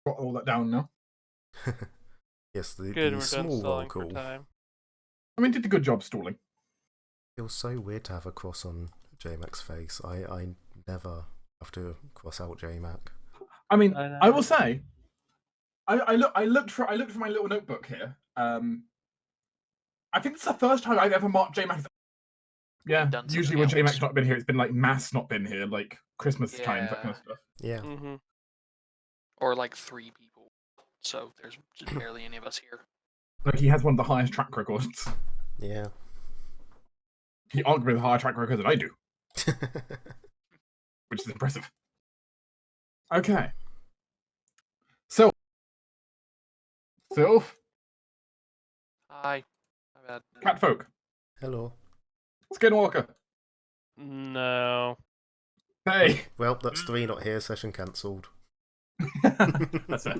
Got all that down now. Yes, Good, the we're done small roll stalling for call. time. I mean, did a good job stalling. Feels so weird to have a cross on JMac's face. I never have to cross out JMac. I mean, I know. I will say, I looked for my little notebook here. I think it's the first time I've ever marked JMac. Yeah, Done usually when something JMac's else. not been here, it's been like Mass not been here, like Christmas times, that kind Yeah. of stuff. Yeah. Mm-hmm. Or like 3 people. So there's just barely any of us here. Like he has one of the highest track records. Yeah. He arguably has a higher track record than I do, which is impressive. Okay. So, Sylph, Hi. My bad. Catfolk, Hello. Skinwalker. No. Hey. Well, that's 3 not here, session cancelled. That's fair.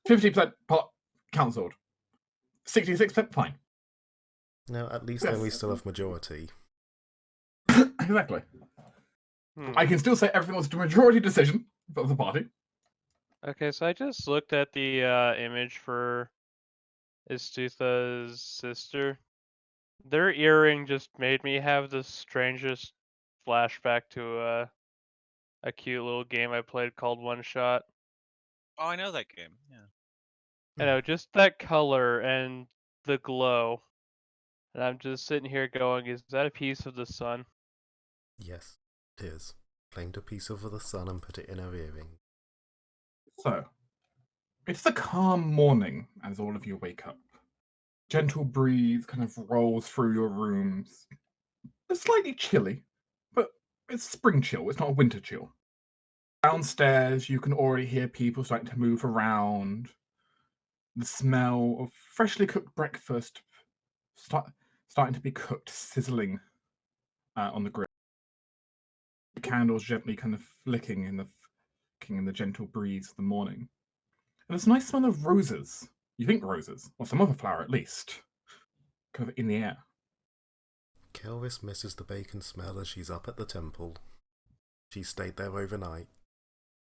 50% pot cancelled. 66% fine. No, at least Yes. then we still have majority. Exactly. I can still say everything was a majority decision of the party. Okay, so I just looked at the image for Istutha's sister. Their earring just made me have the strangest flashback to a cute little game I played called One Shot. Oh, I know that game. Yeah. You know, just that color and the glow. And I'm just sitting here going, is that a piece of the sun? Yes, it is. Claimed a piece of the sun and put it in her earring. So, it's a calm morning as all of you wake up. Gentle breeze kind of rolls through your rooms. It's slightly chilly, but it's spring chill, it's not a winter chill. Downstairs, you can already hear people starting to move around. The smell of freshly cooked breakfast starting to be cooked, sizzling on the grill. The candles gently kind of flicking in the gentle breeze of the morning. And there's a nice smell of roses. You think roses, or some other flower at least, kind of in the air. Kelvis misses the bacon smell as she's up at the temple. She stayed there overnight.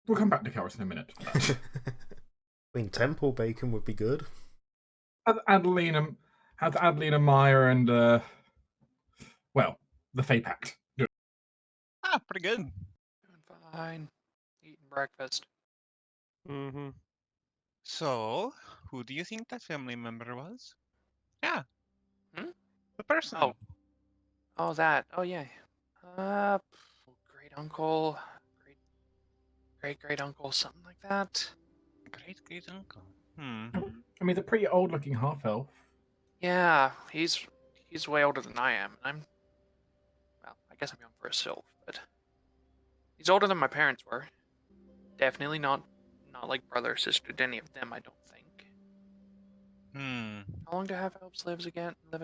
We'll come back to Karis in a minute. I mean, temple bacon would be good. How's Adelina Meyer and, well, the Fey Pact doing? Ah, pretty good. Doing fine. Eating breakfast. Mm-hmm. So, who do you think that family member was? Yeah. Hmm? The person. Oh. Oh, that. Oh, yeah. Great uncle. Great uncle, something like that. Great uncle. Hmm. I mean, he's a pretty old looking half elf. Yeah, he's way older than I am. Well, I guess I'm young for a sylph, but he's older than my parents were. Definitely not like brother or sister to any of them, I don't think. Hmm. How long do half elves live again? I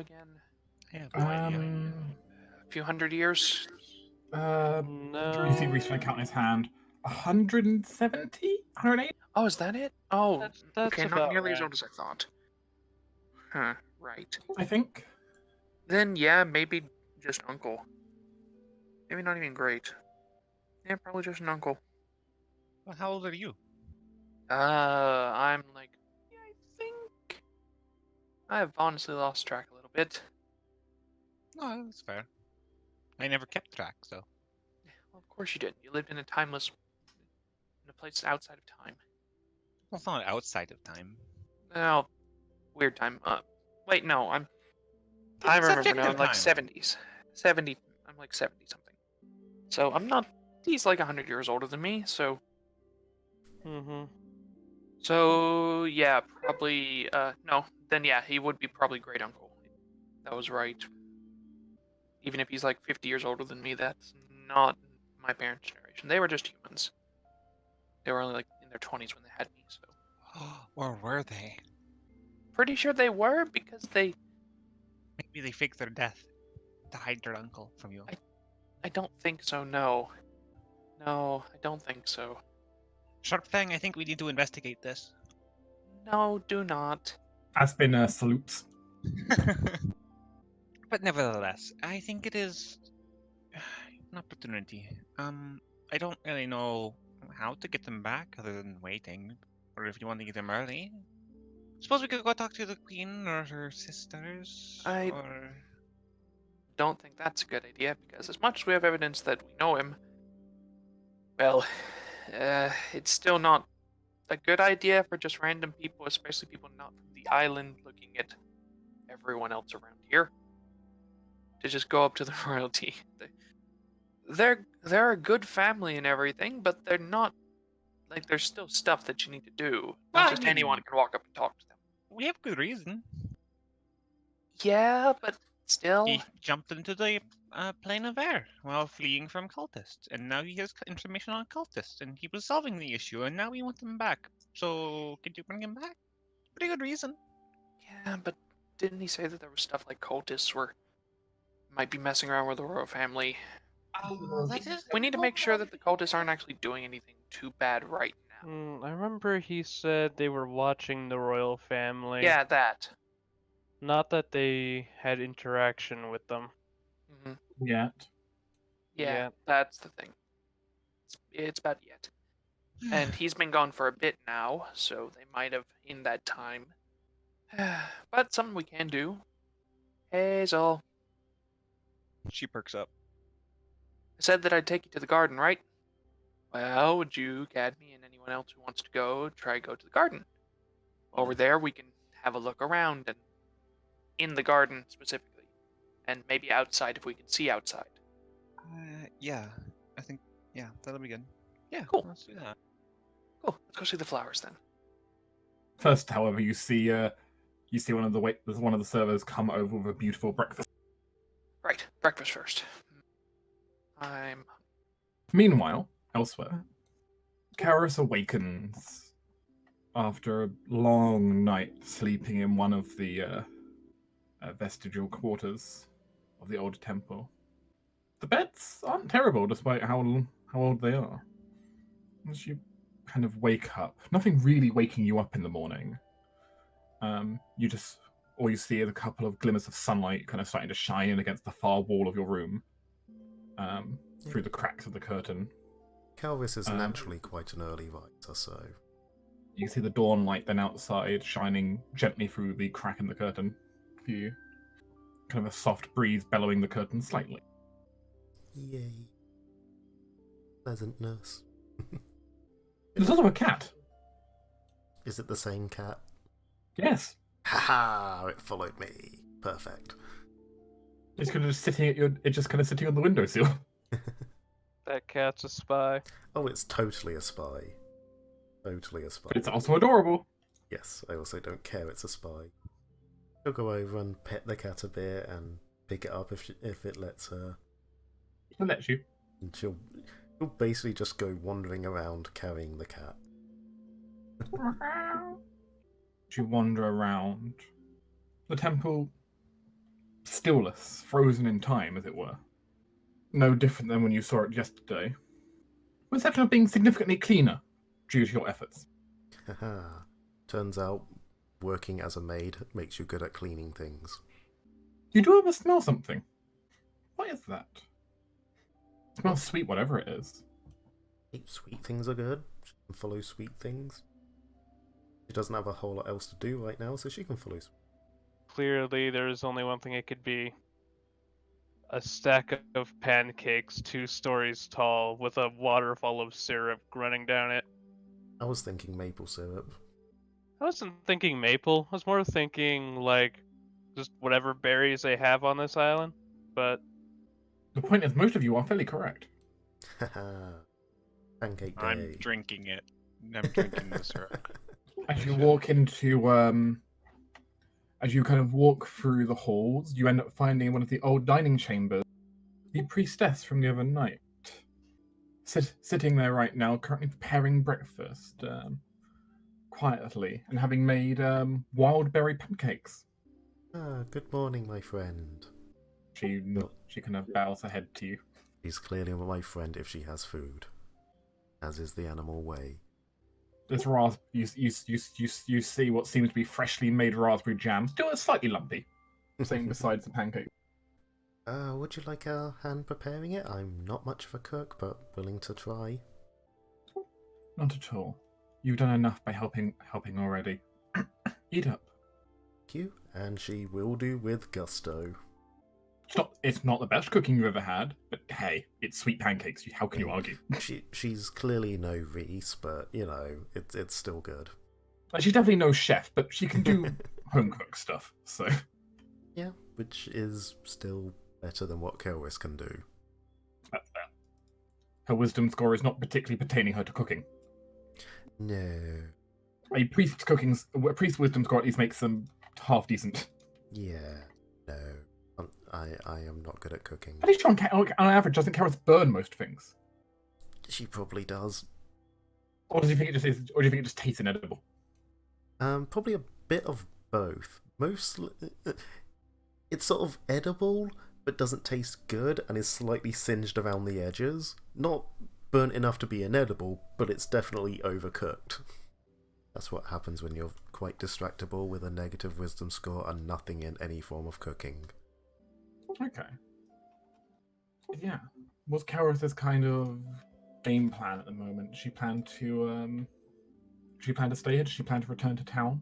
have no idea. A few hundred years. You see Reese No. count his hand. 170? 180? Oh, is that it? Oh, That's okay, not about nearly as right. old as I thought. Huh, right. I think. Then, yeah, maybe just uncle. Maybe not even great. Yeah, probably just an uncle. Well, how old are you? I'm like, yeah, I think I've honestly lost track a little bit. No, that's fair. I never kept track, so. Well, of course you didn't. You lived in a place outside of time. Well, it's not outside of time. Oh, weird time. Wait, no, I remember now. I'm like 70s. 70. I'm like 70 something. So I'm not. He's like 100 years older than me. So. Mm-hmm. So yeah, probably. No. Then yeah, he would be probably great uncle. That was right. Even if he's like 50 years older than me, that's not my parents' generation. They were just humans. They were only like in their 20s when they had me. So. Or were they? Pretty sure they were because they. Maybe they faked their death to hide their uncle from you. I don't think so. No. No, I don't think so. Sharpfang, I think we need to investigate this. No, do not. Aspen salutes. But nevertheless, I think it is an opportunity. I don't really know how to get them back other than waiting. Or if you want to get them early. Suppose we could go talk to the queen or her sisters. I- Or Don't think that's a good idea, because as much as we have evidence that we know him, well, it's still not a good idea for just random people, especially people not from the island, looking at everyone else around here, to just go up to the royalty. They're a good family and everything, but they're not, like, there's still stuff that you need to do. Well, Not I just mean- anyone can walk up and talk to them. we have good reason. Yeah, but still. He jumped into the plane of air while fleeing from cultists, and now he has information on cultists, and he was solving the issue, and now we want him back. So, could you bring him back? Pretty good reason. Yeah, but didn't he say that there was stuff like cultists were might be messing around with the royal family? We need to make sure that the cultists aren't actually doing anything too bad right now. I remember he said they were watching the royal family. Yeah, that. Not that they had interaction with them. Hmm. Yet. Yeah, Yeah. that's the thing. It's about yet. And he's been gone for a bit now, so they might have in that time. But something we can do. Hazel, She perks up. I said that I'd take you to the garden, right? Well, would you, Cadme, and anyone else who wants to go, try go to the garden? Over there, we can have a look around, and in the garden specifically, and maybe outside if we can see outside. Yeah, I think, yeah, that'll be good. Yeah, Cool. let's do that. Cool. Let's go see the flowers then. First, however, you see one of the servers come over with a beautiful breakfast. Right. Breakfast first. I'm. Meanwhile, elsewhere, Karis awakens after a long night sleeping in one of the vestigial quarters of the old temple. The beds aren't terrible, despite how old they are. As you kind of wake up, nothing really waking you up in the morning. All you see is a couple of glimmers of sunlight kind of starting to shine in against the far wall of your room, through the cracks of the curtain. Calvis is naturally quite an early riser, so You can see the dawn light then outside shining gently through the crack in the curtain for you. Kind of a soft breeze bellowing the curtain slightly. yay. Pleasantness. There's also a cat. Is it the same cat? Yes. Haha, it followed me. Perfect. It's kind of just sitting on the windowsill. That cat's a spy. Oh, it's totally a spy. Totally a spy. But it's also adorable. Yes, I also don't care it's a spy. She'll go over and pet the cat a bit and pick it up if it lets her. It lets you. And she'll basically just go wandering around carrying the cat. You wander around. The temple, stillless, frozen in time, as it were. No different than when you saw it yesterday. With the exception of being significantly cleaner due to your efforts. Haha. Turns out, working as a maid makes you good at cleaning things. You do ever smell something? What is that? It smells sweet, whatever it is. Sweet things are good. She can follow sweet things. She doesn't have a whole lot else to do right now, so she can follow sweet. Clearly, there's only one thing it could be. A stack of pancakes 2 stories tall with a waterfall of syrup running down it. I was thinking maple syrup. I wasn't thinking maple. I was more thinking, like, just whatever berries they have on this island. But The point is, most of you are fairly correct. Haha. Pancake day. I'm drinking it. I'm drinking the syrup. As you walk as you kind of walk through the halls, you end up finding one of the old dining chambers, the priestess from the other night, sitting there right now, currently preparing breakfast, quietly, and having made wild berry pancakes. Ah, good morning, my friend. She kind of bows her head to you. She's clearly my friend if she has food, as is the animal way. This you see what seems to be freshly made raspberry jam, still slightly lumpy, sitting beside the pancake. Would you like a hand preparing it? I'm not much of a cook, but willing to try. Not at all. You've done enough by helping already. Eat up. Thank you, and she will do with gusto. It's not the best cooking you've ever had, but hey, it's sweet pancakes. How can you argue? She's clearly no Reese, but you know, it's still good. Like, she's definitely no chef, but she can do home cooked stuff. So Yeah, which is still better than what Kelris can do. that's fair. Her wisdom score is not particularly pertaining her to cooking. No. A priest's wisdom score at least makes them half decent. Yeah. No. I am not good at cooking. At least on average, doesn't Karis burn most things? She probably does. Or do you think it just is? Or do you think it just tastes inedible? Probably a bit of both. Mostly, it's sort of edible, but doesn't taste good, and is slightly singed around the edges. Not burnt enough to be inedible, but it's definitely overcooked. That's what happens when you're quite distractible with a negative wisdom score and nothing in any form of cooking. Okay. Yeah. What's Karis's kind of game plan at the moment? Does she plan to stay here? Does she plan to return to town?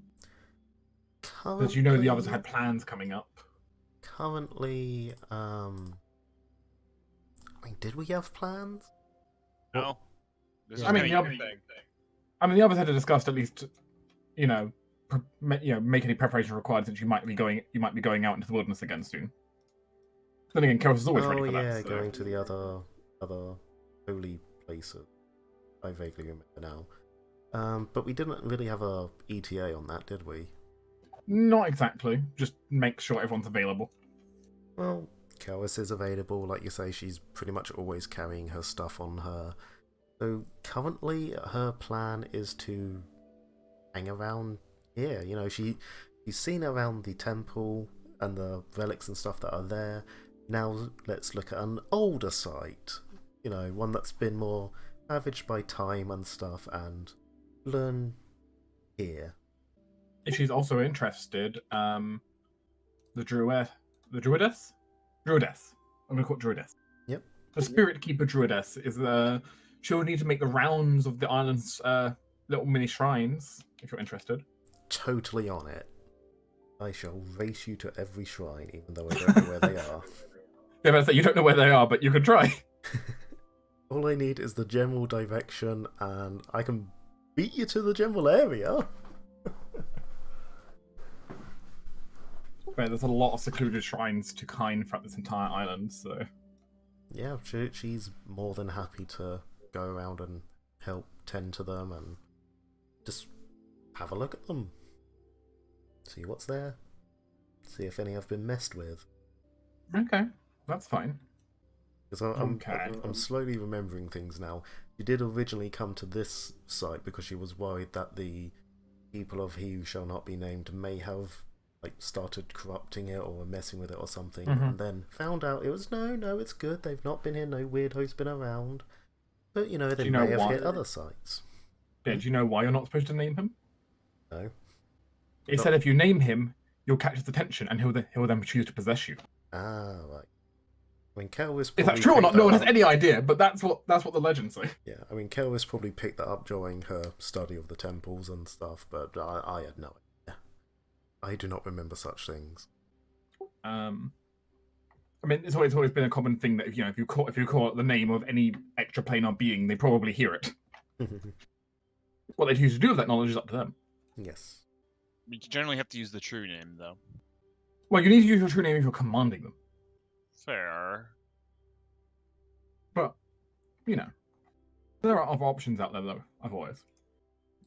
Because you know the others had plans coming up. Currently, I mean, did we have plans? No. This is I mean, kinda the your thing. the others had discussed at least, make any preparation required since you might be going out into the wilderness again soon. Then again, Karis is always ready for that. So. Going to the other holy places. I vaguely remember now. But we didn't really have a ETA on that, did we? Not exactly. Just make sure everyone's available. Well, Karis is available. Like you say, she's pretty much always carrying her stuff on her. So currently, her plan is to hang around here. You know, she's seen around the temple and the relics and stuff that are there. Now let's look at an older site. You know, one that's been more ravaged by time and stuff, and learn here. If she's also interested, the druidess. I'm gonna call it druidess. Yep. The spirit keeper druidess is she'll need to make the rounds of the island's little mini shrines. If you're interested. Totally on it. I shall race you to every shrine, even though I don't know where they are. Yeah, but I say you don't know where they are, but you can try. All I need is the general direction, and I can beat you to the general area. But there's a lot of secluded shrines to kind throughout this entire island, so... Yeah, she's more than happy to go around and help tend to them and just have a look at them. See what's there. See if any have been messed with. Okay, that's fine. Because I'm slowly remembering things now. She did originally come to this site because she was worried that the people of He Who Shall Not Be Named may have started corrupting it or messing with it or something, and then found out it was no, it's good. They've not been here. No weirdos been around. But they may have hit other sites. Yeah, do you know why you're not supposed to name him? No. It said if you name him, you'll catch his attention, and he'll then choose to possess you. Ah, right. I mean, Kelvis. Is that true or not? No one has any idea, but that's what the legends say. Yeah, I mean, Kelvis probably picked that up during her study of the temples and stuff, but I had no idea. I do not remember such things. I mean, it's always been a common thing that if you call it the name of any extraplanar being, they probably hear it. What they choose to do with that knowledge is up to them. Yes. You generally have to use the true name, though. Well, you need to use your true name if you're commanding them. Fair. But, there are other options out there, though, otherwise.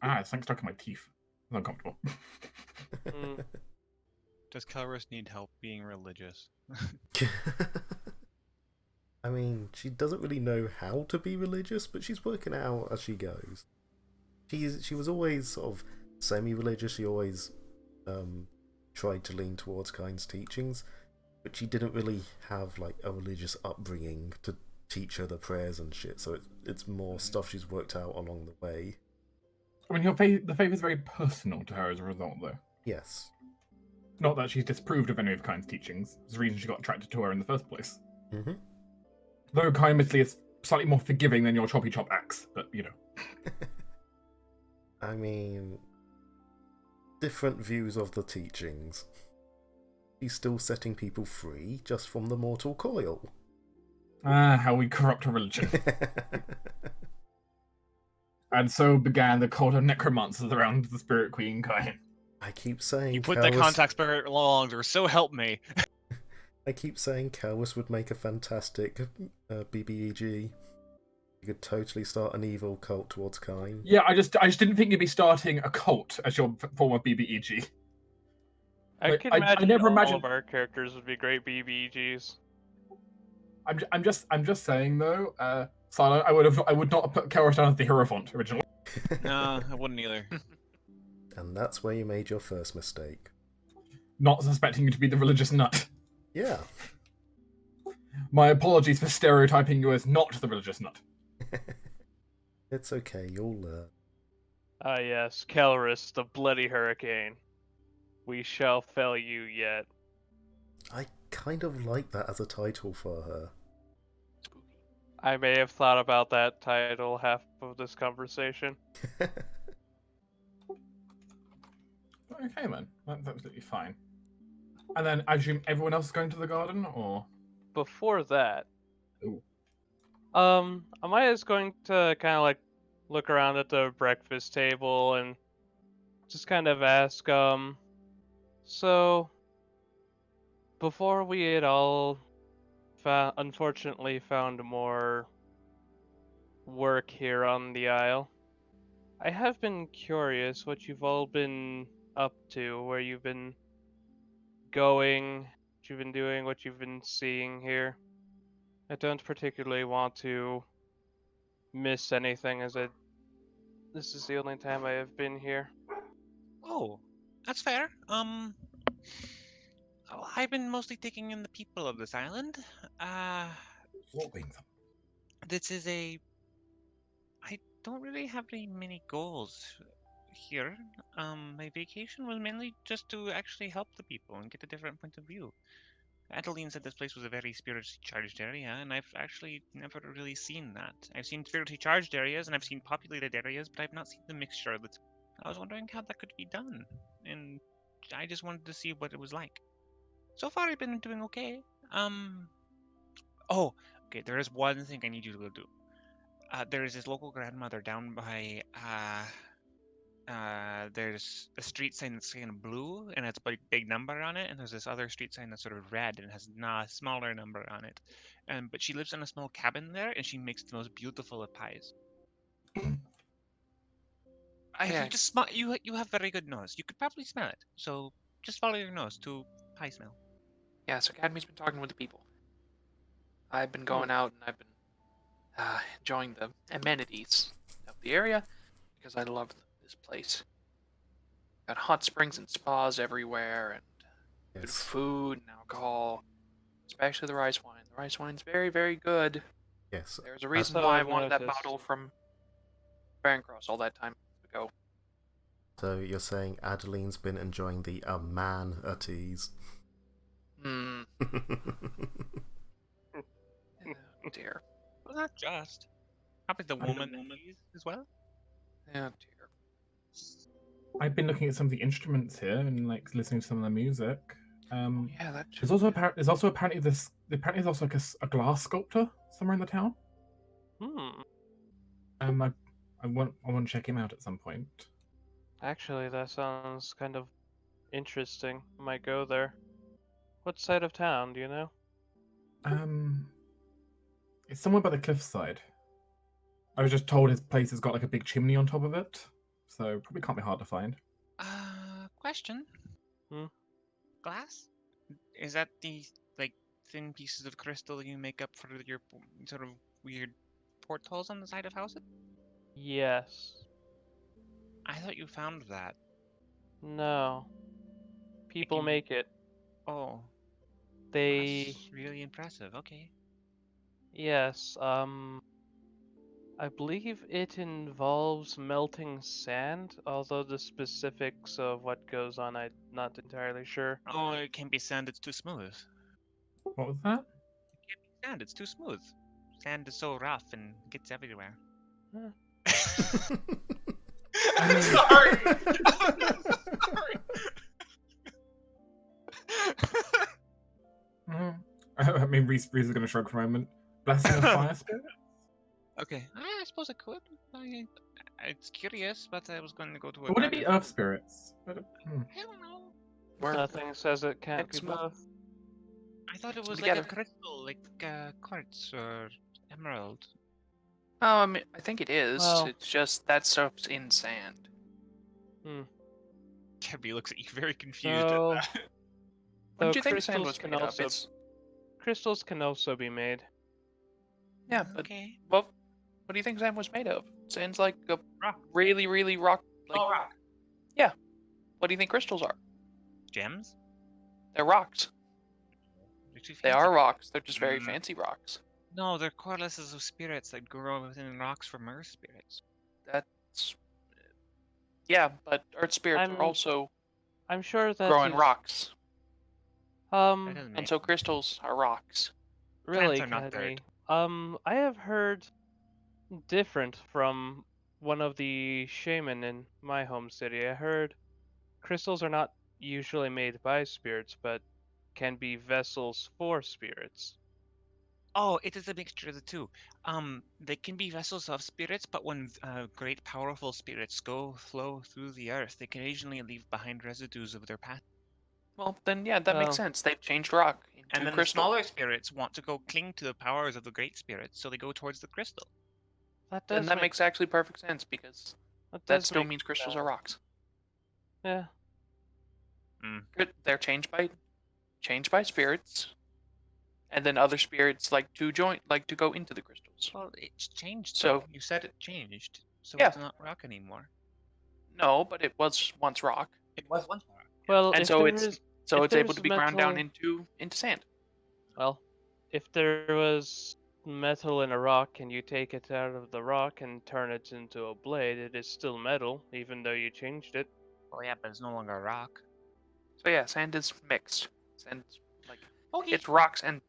It's something stuck in my teeth. It's uncomfortable. Does Kelris need help being religious? I mean, she doesn't really know how to be religious, but she's working it out as she goes. She was always sort of semi-religious. She always tried to lean towards Kind's teachings, but she didn't really have a religious upbringing to teach her the prayers and shit. So it's more stuff she's worked out along the way. I mean, the faith is very personal to her as a result, though. Yes. Not that she's disproved of any of Kind's teachings. It's the reason she got attracted to her in the first place. Mm-hmm. Though Kind admittedly is slightly more forgiving than your choppy chop axe, but I mean, different views of the teachings. He's still setting people free just from the mortal coil. Ah, how we corrupt a religion. And so began the cult of necromancers around the Spirit Queen kind. I keep saying You put the Calus... contact spirit longer, so help me. I keep saying Calus would make a fantastic BBEG. You could totally start an evil cult towards Kine. Yeah, I just didn't think you'd be starting a cult as your form of BBEG. I Like, can I imagine never all imagined. of our characters would be great BBGs. I'm just saying though, Silo, I would not have put Karos down as the Hierophant originally. No, I wouldn't either. And that's where you made your first mistake. Not suspecting you to be the religious nut. Yeah. My apologies for stereotyping you as not the religious nut. It's okay, you'll learn. Ah yes, Kelris, the bloody hurricane. We shall fell you yet. I kind of like that as a title for her. Spooky. I may have thought about that title half of this conversation. Okay then, that's absolutely fine. And then I assume everyone else is going to the garden, or? Before that, Ooh. Amaya's going to kind of like look around at the breakfast table and just kind of ask, so before we had all unfortunately found more work here on the Isle, I have been curious what you've all been up to, where you've been going, what you've been doing, what you've been seeing here. I don't particularly want to miss anything, as this is the only time I have been here. Oh, that's fair. I've been mostly taking in the people of this island. Uh, What wings? this is I don't really have many goals here. My vacation was mainly just to actually help the people and get a different point of view. Adeline said this place was a very spiritually charged area, and I've actually never really seen that. I've seen spiritually charged areas and I've seen populated areas, but I've not seen the mixture that's. I was wondering how that could be done, and I just wanted to see what it was like. So far, I've been doing okay. Oh, okay. There is one thing I need you to go do. There is this local grandmother down by. There's a street sign that's kind of blue and has a big number on it, and there's this other street sign that's sort of red and has a smaller number on it. But she lives in a small cabin there, and she makes the most beautiful of pies. Yeah. You just smell. You have very good nose. You could probably smell it. So just follow your nose to pie smell. Yeah, so Academy's been talking with the people. I've been going out and I've been enjoying the amenities of the area because I love this place. Got hot springs and spas everywhere, and good Yes. food and alcohol, especially the rice wine. The rice wine's very, very good. Yes. There's a reason So why I I've wanted that noticed. bottle from Baron Cross all that time ago. So you're saying Adeline's been enjoying the amenities. Hmm. Oh, dear. Well, not just. Probably the woman as well. Oh, dear. I've been looking at some of the instruments here and like listening to some of the music. Yeah, that There's also apparently there's also like a glass sculptor somewhere in the town. I want to check him out at some point. Actually, that sounds kind of interesting. Might go there. What side of town, do you know? It's somewhere by the cliffside. I was just told his place has got like a big chimney on top of it, so probably can't be hard to find. Question. Hmm? Glass? Is that the like thin pieces of crystal you make up for your sort of weird portholes on the side of houses? Yes. I thought you found that. No. People you- make it. Oh, They. that's really impressive. Okay. Yes, I believe it involves melting sand, although the specifics of what goes on, I'm not entirely sure. Oh, it can't be sand. It's too smooth. What was that? Sand. It's too smooth. Sand is so rough and gets everywhere. Huh. I mean- Sorry. Mm. I mean, Reese is going to shrug for a moment. Blessing of fire spirit? Okay. I suppose I could. It's curious, but I was going to go to a Or would it be garden. earth spirits? But, I don't know. Where Nothing says it can't It's be mo- both. I thought it was We like a gotta- crystal, like quartz or emerald. Oh, I mean, I think it is. Well- It's just that stuff's in sand. Kebby looks at you very confused So, at that. What though do you think sand crystals was can made of? also It's crystals can also be made. yeah, but Okay. what do you think sand was made of? Sand's like a Rock. really, really rock. Like, rock. what do you think crystals are? Gems? They're rocks. They're too They fancy. are rocks. They're just very Mm. fancy rocks. No, they're corlices of spirits that grow within rocks from earth spirits. That's yeah, but earth spirits I'm- are also I'm sure that growing is- rocks, That doesn't make and so crystals are rocks. really, are not Cadmy. I have heard different from one of the shaman in my home city. I heard crystals are not usually made by spirits, but can be vessels for spirits. Oh, it is a mixture of the two. They can be vessels of spirits, but when great powerful spirits flow through the earth, they can occasionally leave behind residues of their path. Well, then yeah, that makes Well- sense. They've changed rock into And then the crystal. smaller spirits want to go cling to the powers of the great spirits, so they go towards the crystal. That Then does that make, makes actually perfect sense because that that does still make, means crystals are rocks. yeah. They're changed by spirits, and then other spirits like to go into the crystals. Well, it's changed. So- though. You said it changed, so Yeah. it's not rock anymore. No, but it was once rock, It was once rock. Well, and if so there it's is- so if it's able there's to be ground down metal- into sand. Well, if there was metal in a rock and you take it out of the rock and turn it into a blade, it is still metal, even though you changed it. Oh yeah, but it's no longer a rock. So yeah, sand is mixed. Sand's like Okay. it's rocks and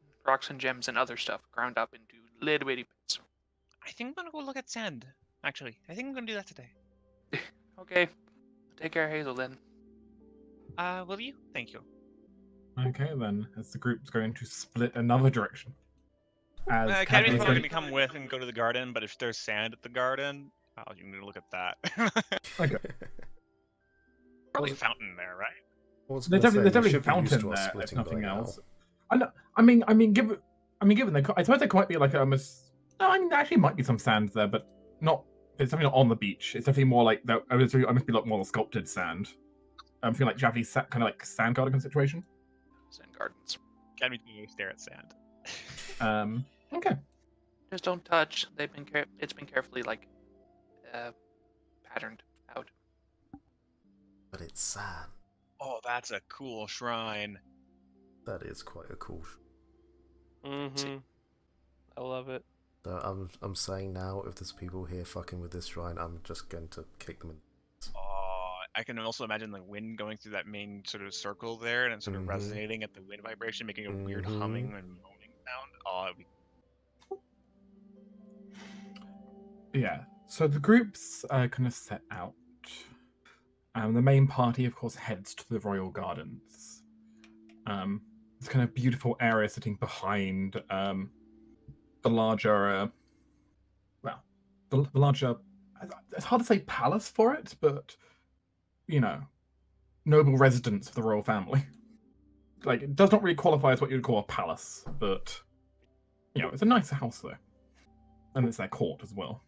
gems and other stuff ground up into little bitty bits. I think I'm gonna go look at sand. Actually, I think I'm gonna do that today. Okay, take care, Hazel. Then Will you? Thank you. Okay, then, as the group's going to split another direction. As Cadby's Cadby's probably going- gonna come with and go to the garden, but if there's sand at the garden, oh, you need to look at that. Okay. Probably a fountain there, right? There's definitely a fountain there, if nothing else. I mean, given I suppose there might be like almost. No, I mean, there actually might be some sand there, but not. It's definitely not on the beach. It's definitely more like that. I must be like more sculpted sand. I'm feeling like Japanese kind of like sand garden situation. sand gardens. Cadby's gonna stare at sand. Okay. Just don't touch. It's been carefully like patterned out. But it's sand. Oh, that's a cool shrine. That is quite a cool. Mm-hmm. I love it. So I'm saying now, if there's people here fucking with this shrine, I'm just going to kick them in. Oh, I can also imagine the wind going through that main sort of circle there and sort of Mhm. resonating at the wind vibration, making a weird humming and moaning sound. Oh, it'd be Yeah. So the groups kind of set out. The main party, of course, heads to the royal gardens. This kind of beautiful area sitting behind the larger, the larger. It's hard to say palace for it, but noble residence of the royal family. Like, it does not really qualify as what you'd call a palace, but it's a nice house though, and it's their court as well.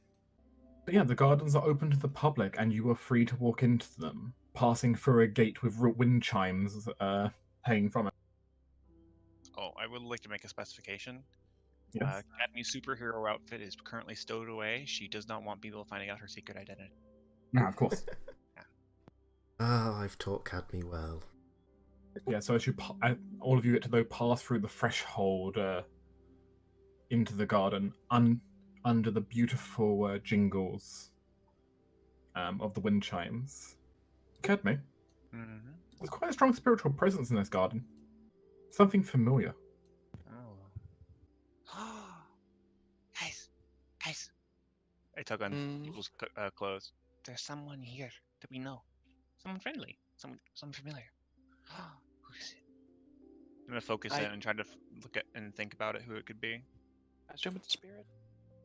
But yeah, the gardens are open to the public, and you are free to walk into them, passing through a gate with wind chimes hanging from it. Oh, I would like to make a specification. Yes. Cadmy's superhero outfit is currently stowed away. She does not want people finding out her secret identity. No, of course. I've taught Cadmy well. Yeah, so as all of you get to pass through the threshold into the garden, under the beautiful jingles of the wind chimes. Cadmy, Mm-hmm. there's quite a strong spiritual presence in this garden. Something familiar. Guys. I tug on Mm. people's clothes. there's someone here that we know. Someone friendly. Someone familiar. Who is it? I'm gonna focus I- in and try to look at and think about it, who it could be. I assume it's a spirit.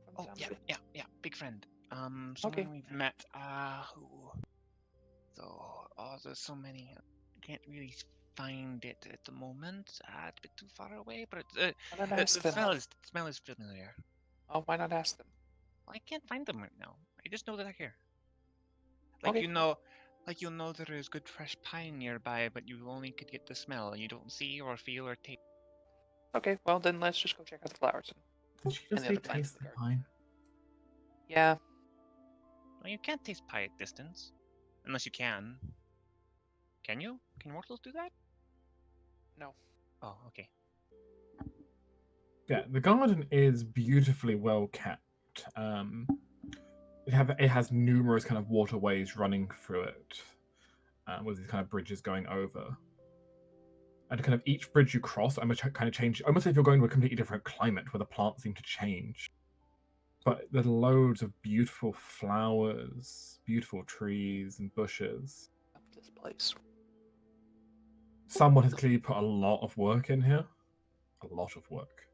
From the Oh, sound yeah, of it. yeah, big friend. Someone Okay. we've met. Who? So, there's so many. I can't really find it at the moment. It's a bit too far away, but Why not the ask them? smell is familiar. Oh, why not ask them? I can't find them right now. I just know that they're here. Okay. You know there is good fresh pine nearby, but you only could get the smell. You don't see or feel or taste. Okay, well then let's just go check out the flowers Did she and just the say other plants taste in the the garden. pine? Yeah. Well, you can't taste pie at distance, unless you can. Can you? Can mortals do that? No. Oh, okay. Yeah, the garden is beautifully well kept. It has numerous kind of waterways running through it, with these kind of bridges going over. And kind of each bridge you cross, almost kind of change, almost if you're going to a completely different climate where the plants seem to change. But there's loads of beautiful flowers, beautiful trees and bushes. Up this place. Someone has clearly put a lot of work in here. A lot of work.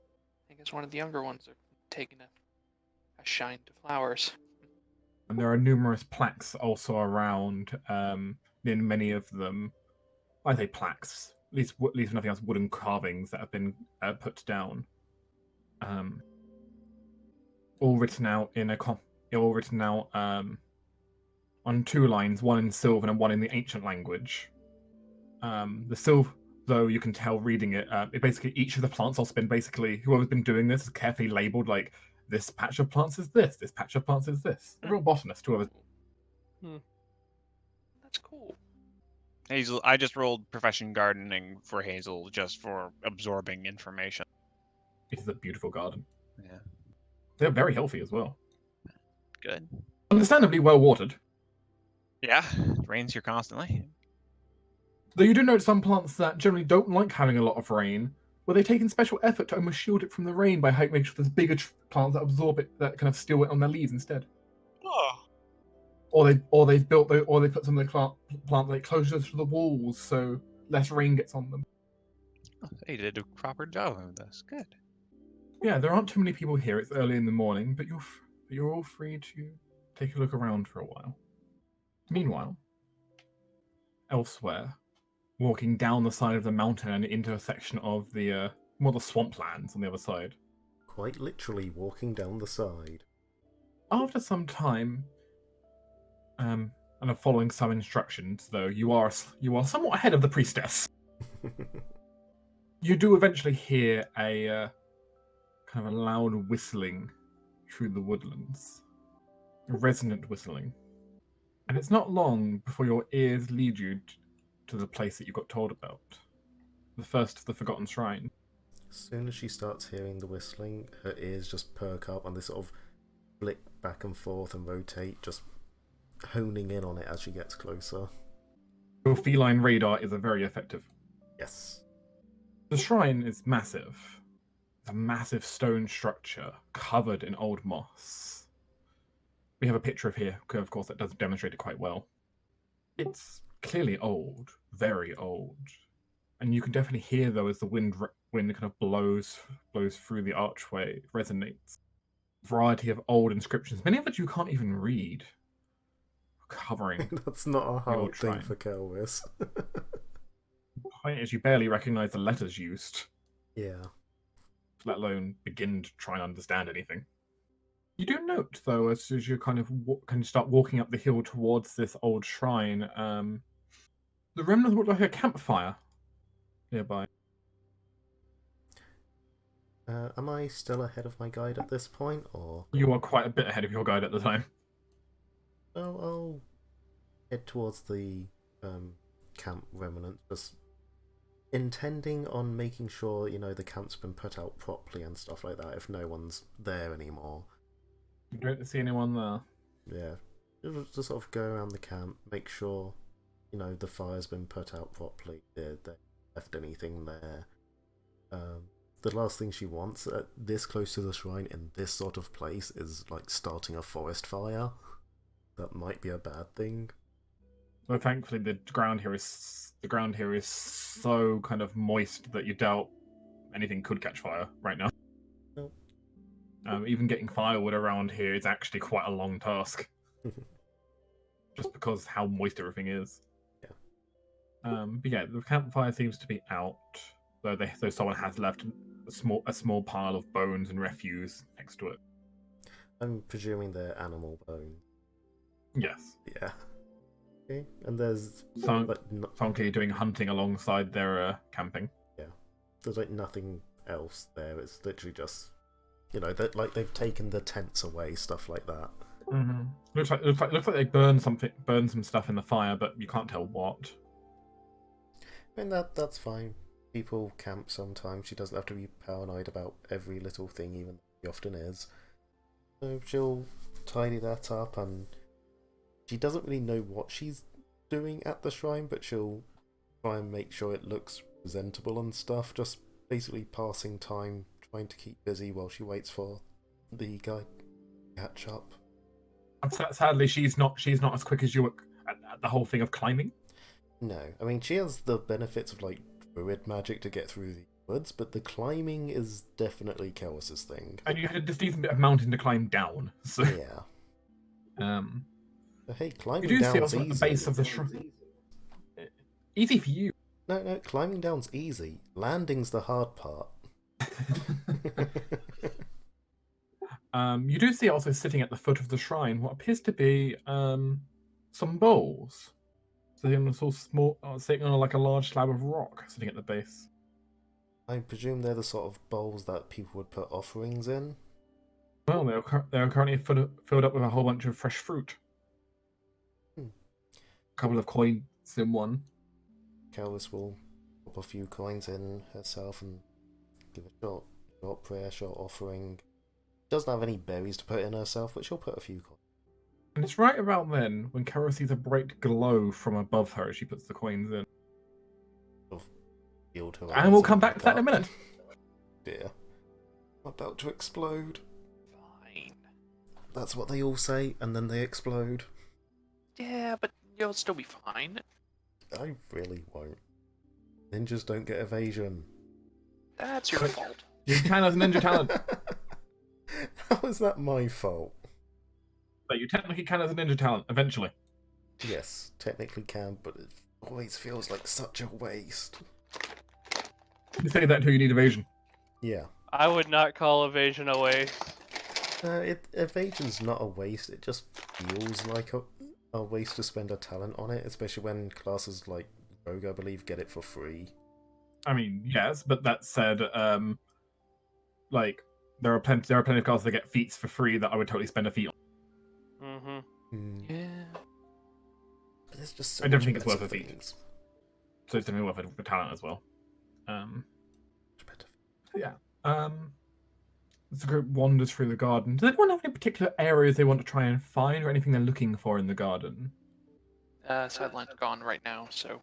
I guess one of the younger ones are taking a shine to flowers. And there are numerous plaques also around. In many of them, I say plaques. At least nothing else, wooden carvings that have been put down. All written out on two lines, one in Sylvan and one in the ancient language. The Sylvan, though you can tell reading it, it basically each of the plants also been basically whoever's been doing this is carefully labeled like this patch of plants is this patch of plants is this. A real botanist, whoever. That's cool. Hazel, I just rolled profession gardening for Hazel just for absorbing information. It is a beautiful garden. Yeah, They're very healthy as well. good. Understandably well watered. Yeah, it rains here constantly. Though you do note some plants that generally don't like having a lot of rain, where they've taken special effort to almost shield it from the rain by making sure there's bigger plants that absorb it, that kind of steal it on their leaves instead. Oh. Or they put some of the plants like closer to the walls so less rain gets on them. They did a proper job of this. Good. Yeah, there aren't too many people here. It's early in the morning, but you're all free to take a look around for a while. Meanwhile, elsewhere, walking down the side of the mountain and into a section of the swamplands on the other side. Quite literally walking down the side. After some time, and of following some instructions, though you are somewhat ahead of the priestess. You do eventually hear a kind of a loud whistling through the woodlands, a resonant whistling, and it's not long before your ears lead you to the place that you got told about, the first of the Forgotten Shrine. As soon as she starts hearing the whistling, her ears just perk up and they sort of flick back and forth and rotate, just honing in on it as she gets closer. Your feline radar is very effective. Yes. The shrine is massive. It's a massive stone structure covered in old moss. We have a picture of here, of course, that does demonstrate it quite well. It's clearly old, very old. And you can definitely hear, though, as the wind kind of blows through the archway, it resonates. A variety of old inscriptions, many of which you can't even read, covering That's not a the hard old thing shrine. for Kelwis. The point is, you barely recognize the letters used, Yeah. let alone begin to try and understand anything. You do note, though, as you kind of start walking up the hill towards this old shrine, the remnants look like a campfire nearby. Am I still ahead of my guide at this point, or? You are quite a bit ahead of your guide at the time. Oh, I'll head towards the camp remnant, just intending on making sure, the camp's been put out properly and stuff like that, if no one's there anymore. You don't see anyone there. Yeah. Just sort of go around the camp, make sure, the fire's been put out properly, they left anything there. The last thing she wants this close to the shrine in this sort of place is like starting a forest fire. that might be a bad thing. Well, thankfully the ground here is so kind of moist that you doubt anything could catch fire right now. Nope. Even getting firewood around here is actually quite a long task, just because how moist everything is. Yeah. But yeah, the campfire seems to be out, though someone has left a small pile of bones and refuse next to it. I'm presuming they're animal bones. Yes. Yeah. Okay. And there's So, but Funky doing hunting alongside their camping. there's like nothing else there. It's literally just, that like they've taken the tents away, stuff like that. Mm-hmm. Looks like they burned some stuff in the fire, but you can't tell what. I mean that's fine. People camp sometimes. She doesn't have to be paranoid about every little thing, even though she often is. So she'll tidy that up, and she doesn't really know what she's doing at the shrine, but she'll try and make sure it looks presentable and stuff. Just basically passing time, trying to keep busy while she waits for the guy to catch up. Sadly, she's not as quick as you at the whole thing of climbing. No, I mean she has the benefits of like druid magic to get through the woods, but the climbing is definitely Kellis's thing. And you had a decent bit of mountain to climb down. So, Yeah. But hey, you climbing do see down's also at the easy. base of the shrine. Easy for you. No, climbing down's easy. Landing's the hard part. You do see also sitting at the foot of the shrine what appears to be some bowls. Sitting on like a large slab of rock sitting at the base. I presume they're the sort of bowls that people would put offerings in. Well, they are currently filled up with a whole bunch of fresh fruit. Hmm. A couple of coins in one. Kellis will pop a few coins in herself and give a short prayer, short offering. Doesn't have any berries to put in herself, but she'll put a few coins. And it's right about then when Carol sees a bright glow from above her as she puts the coins in. Healed her And we'll eyes come back to that in a look minute. up. Dear. I'm about to explode. Fine. That's what they all say, and then they explode. Yeah, but you'll still be fine. I really won't. Ninjas don't get evasion. That's your fault. You can as a ninja talent. How is that my fault? But you technically can as a ninja talent, eventually. Yes, technically can, but it always feels like such a waste. You say that until you need evasion. Yeah. I would not call evasion a waste. Evasion's not a waste, it just feels like a waste to spend a talent on it, especially when classes like Rogue, I believe, get it for free. I mean, yes, but that said, like there are plenty of classes that get feats for free that I would totally spend a feat on. Mm-hmm. Yeah. But there's just so I don't much think it's better worth a feat. things. So it's definitely worth it for talent as well. Much better. Yeah. As the group wanders through the garden, does anyone have any particular areas they want to try and find, or anything they're looking for in the garden? Sideline's gone right now, so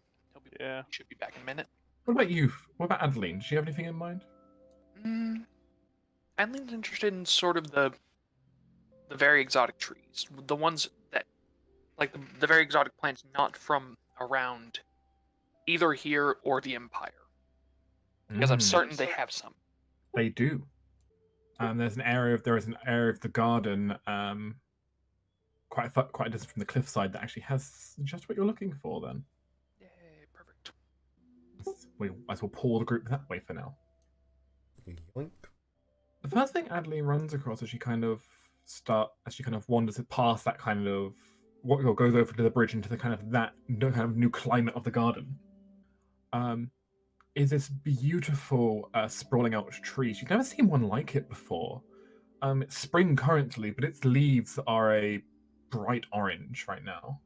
Yeah. should be back in a minute. What about you? What about Adeline? Does she have anything in mind? Adeline's interested in sort of the very exotic trees, the ones that, like the very exotic plants not from around either here or the Empire, because I'm certain they have some. They do. There is an area of the garden, quite a distance from the cliffside, that actually has just what you're looking for. Then, Yay, perfect. we might as well pull the group that way for now. Yoink. The first thing Adeline runs across as she kind of wanders past that kind of what goes over to the bridge into the kind of new climate of the garden, is this beautiful sprawling out tree. You've never seen one like it before. It's spring currently, but its leaves are a bright orange right now.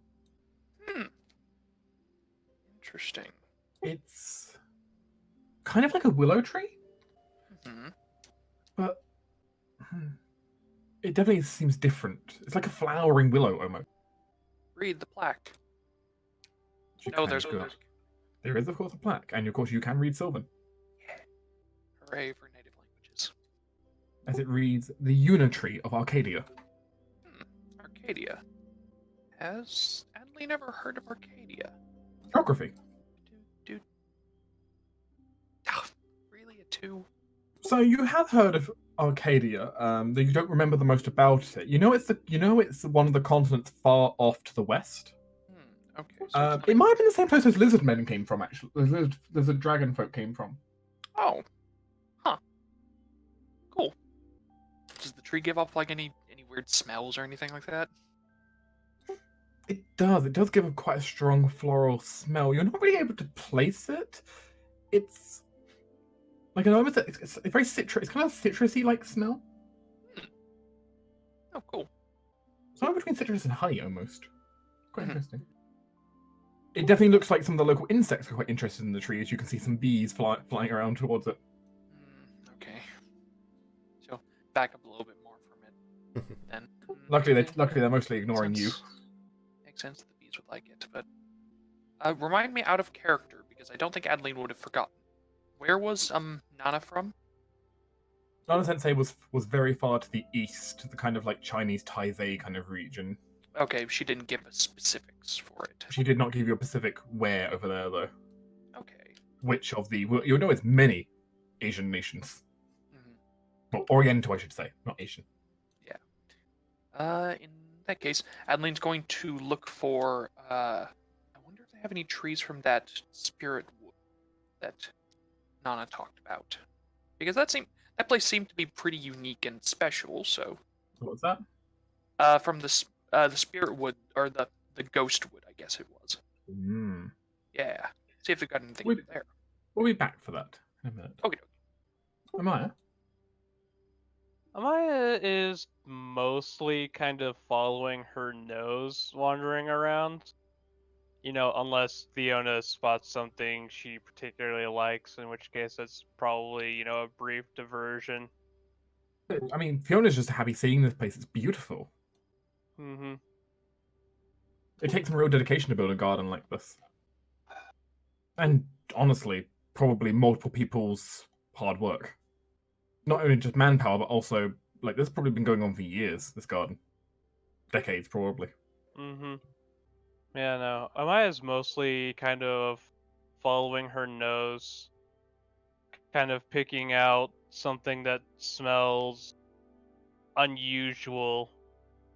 Interesting. It's kind of like a willow tree, but it definitely seems different. It's like a flowering willow almost. Read the plaque. She No, kind there's of a goes, There is, of course, a plaque, and of course you can read Sylvan. Hooray for native languages. As it reads, the Unitree of Arcadia. Arcadia. Has Adeline ever heard of Arcadia? Geography. Do, oh, really a 2? So you have heard of Arcadia, though you don't remember the most about it. You know it's one of the continents far off to the west. Okay, so it's not It might have been the same place as lizard men came from, actually. Lizard dragon folk came from. Oh, huh. Cool. Does the tree give off like any weird smells or anything like that? It does. It does give a quite a strong floral smell. You're not really able to place it. It's like an almost it's a very citrus. It's kind of citrusy like smell. Oh, cool. Somewhere between citrus and honey, almost. Quite Mhm. interesting. It definitely looks like some of the local insects are quite interested in the tree, as you can see some bees flying around towards it. Okay. So back up a little bit more from it, then. Luckily, Okay. they're mostly ignoring you. Makes sense that the bees would like it, but remind me out of character because I don't think Adeline would have forgotten. Where was Nana from? Nana Sensei was very far to the east, the kind of like Chinese Taizai kind of region. Okay, she didn't give us specifics for it. She did not give you a specific where over there, though. Okay. Which of the... Well, you'll know it's many Asian nations. Mhm. Well, Oriental, I should say, not Asian. In that case, Adeline's going to look for, I wonder if they have any trees from that spirit wood that Nana talked about. Because that place seemed to be pretty unique and special, so... What was that? From the spirit wood, or the ghost wood, I guess it was. Yeah. See if they've got anything Wait. there. We'll be back for that in a minute. Okay. Amaya? Amaya is mostly kind of following her nose, wandering around. You know, unless Fiona spots something she particularly likes, in which case that's probably, you know, a brief diversion. I mean, Fiona's just happy seeing this place. It's beautiful. Mm-hmm. It takes some real dedication to build a garden like this. And honestly, probably multiple people's hard work. Not only just manpower, but also, like, this has probably been going on for years, this garden. Decades, probably. Mm-hmm. Yeah, no. Amaya's mostly kind of following her nose, kind of picking out something that smells unusual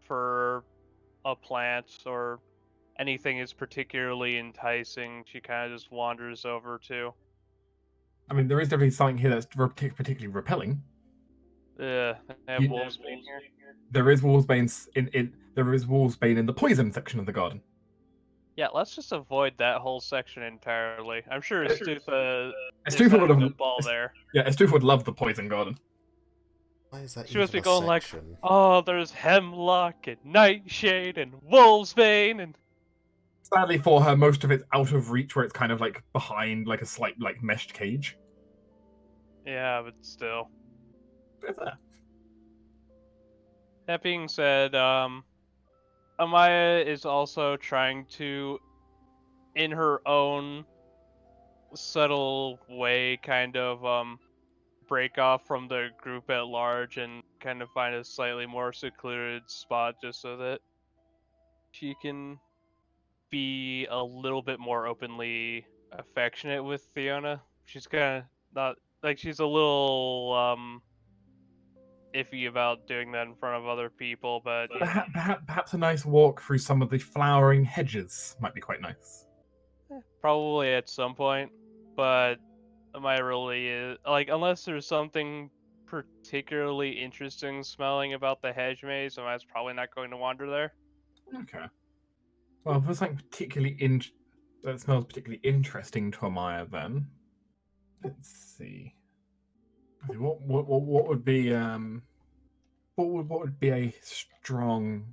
for a plant or anything is particularly enticing. She kind of just wanders over to. I mean, there is definitely something here that's particularly repelling. Yeah, they have wolfsbane here. There is wolfsbane there is wolfsbane in the poison section of the garden. Yeah, let's just avoid that whole section entirely. I'm sure Stufa is Estufa would having have the ball there. Yeah, Estufa would love the poison garden. Why is that She must even be a going section? like, oh, there's hemlock and nightshade and wolfsbane and... Sadly for her, most of it's out of reach, where it's kind of like behind like a slight like meshed cage. Yeah, but still. It's there. That being said, Amaya is also trying to, in her own subtle way, kind of break off from the group at large and kind of find a slightly more secluded spot just so that she can be a little bit more openly affectionate with Fiona. She's kind of not like she's a little iffy about doing that in front of other people, but you know, Perhaps a nice walk through some of the flowering hedges might be quite nice. probably at some point. But Amaya really is like, unless there's something particularly interesting smelling about the hedge maze, Amaya's probably not going to wander there. Okay. Well, if there's something that smells particularly interesting to Amaya, then let's see. What would be what would be a strong,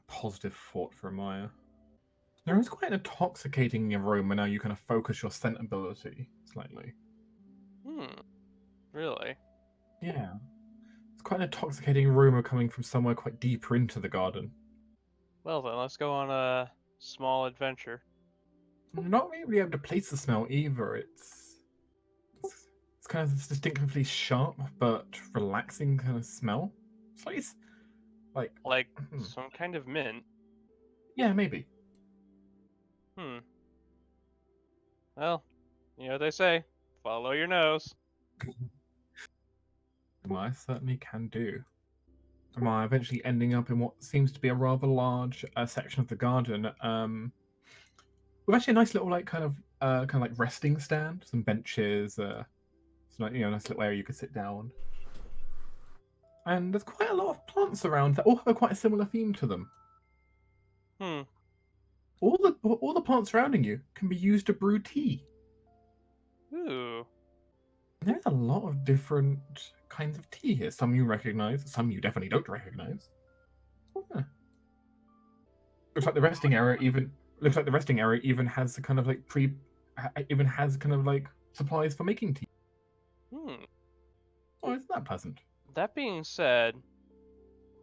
positive thought for Amaya? There is quite an intoxicating aroma now. You kind of focus your scent ability slightly. Really? Yeah, it's quite an intoxicating aroma coming from somewhere quite deeper into the garden. Well then, let's go on a small adventure. I'm not really able to place the smell either. It's kind of this distinctively sharp but relaxing kind of smell. It's Like, Like hmm, some kind of mint. yeah, maybe. Well, you know what they say. Follow your nose. Well, I certainly can do. Am I eventually ending up in what seems to be a rather large section of the garden? With actually a nice little like kind of like resting stand, some benches, some like, nice little area you could sit down. And there's quite a lot of plants around that all have quite a similar theme to them. Hmm. All the plants surrounding you can be used to brew tea. Ooh. There's a lot of different kinds of tea here. Some you recognize, some you definitely don't recognize. Oh, yeah. Looks like the resting area even has a kind of like even has kind of like supplies for making tea. Hmm. Oh, isn't that pleasant? That being said,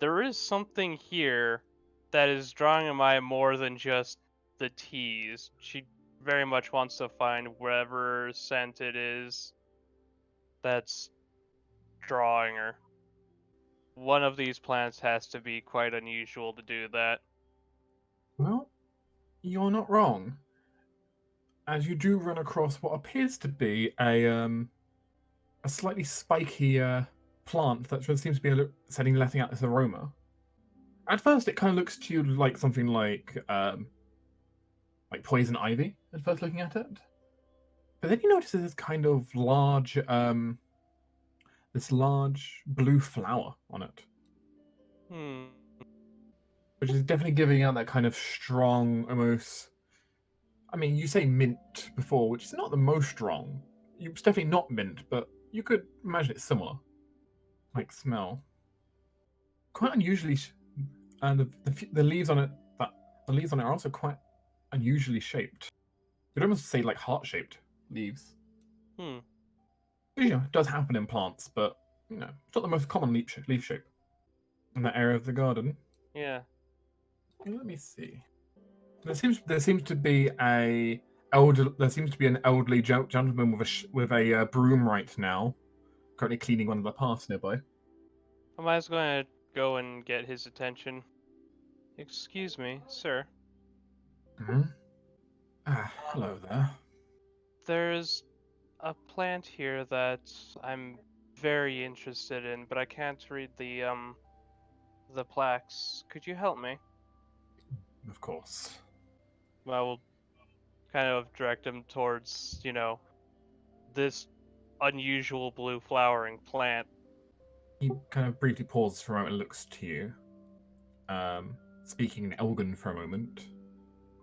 there is something here that is drawing my eye more than just the teas. She very much wants to find whatever scent it is that's drawing her. One of these plants has to be quite unusual to do that. Well, you're not wrong. As you do run across what appears to be a slightly spiky plant that just seems to be letting out this aroma. At first, it kind of looks to you like something like poison ivy. At first, looking at it, but then you notice this kind of this large blue flower on it, Hmm. which is definitely giving out that kind of strong, almost. I mean, you say mint before, which is not the most strong. It's definitely not mint, but you could imagine it's similar, like smell. Quite unusually, and the leaves on it, that the leaves on it are also quite unusually shaped. You'd almost say like heart-shaped leaves. Hmm. It does happen in plants, but it's not the most common leaf shape in that area of the garden. Yeah. Let me see. There seems to be an elderly gentleman with a broom right now, currently cleaning one of the paths nearby. I might as well gonna go and get his attention. Excuse me, sir. Hmm? Hello there. There's a plant here that I'm very interested in, but I can't read the plaques. Could you help me? Of course. I will kind of direct him towards, this unusual blue flowering plant. He kind of briefly pauses for a moment and looks to you, speaking in Elgin for a moment.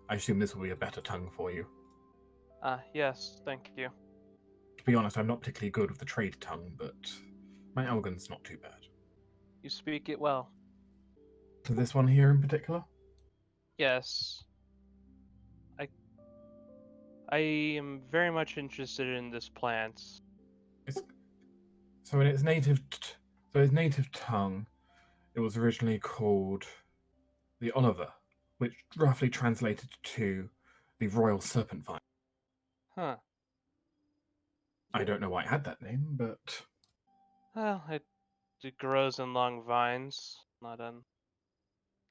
I assume this will be a better tongue for you. Ah, yes, thank you. To be honest, I'm not particularly good with the trade tongue, but my Elgin's not too bad. You speak it well. So this one here in particular? Yes. I I am very much interested in this plant. It's, so in its native tongue, it was originally called the Oliver, which roughly translated to the Royal Serpent Vine. Huh. I don't know why it had that name, but Well, it grows in long vines, not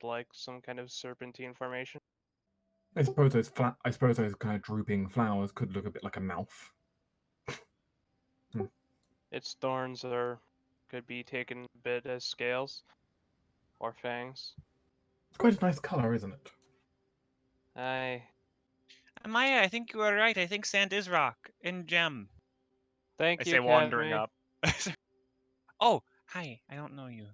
like some kind of serpentine formation. I suppose those kind of drooping flowers could look a bit like a mouth. Hmm. Its thorns could be taken a bit as scales or fangs. It's quite a nice color, isn't it? I Maya, I think you are right. I think sand is rock and gem. I thank you, say, wandering Cammy. up. Oh, hi. I don't know you.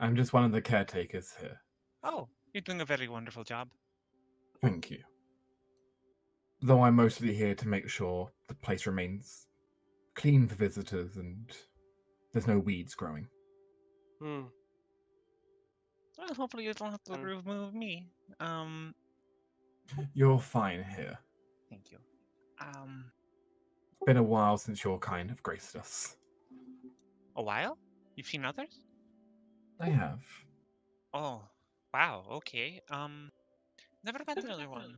I'm just one of the caretakers here. Oh, you're doing a very wonderful job. Thank you. Though I'm mostly here to make sure the place remains clean for visitors and there's no weeds growing. Hmm. Well, hopefully you don't have to And remove me. You're fine here. Thank you. It's been a while since your kind have graced us. A while? You've seen others? I have. Oh, wow. Okay. Never met another one.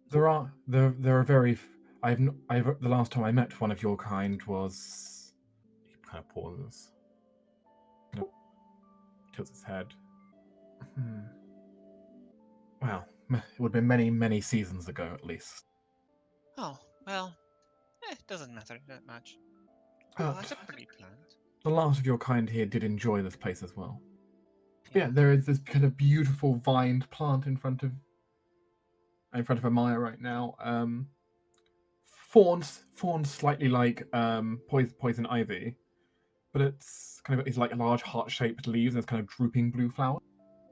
There are very. I've the last time I met one of your kind was. He kind of pauses. tilts his head. Well, it would have been many, many seasons ago, at least. Oh, well, it doesn't matter that much. Oh, it's a pretty plant. The last of your kind here did enjoy this place as well. Yeah. There is this kind of beautiful vined plant in front of Amaya right now. Fawns slightly like poison ivy, but it's like large heart-shaped leaves and it's kind of drooping blue flower.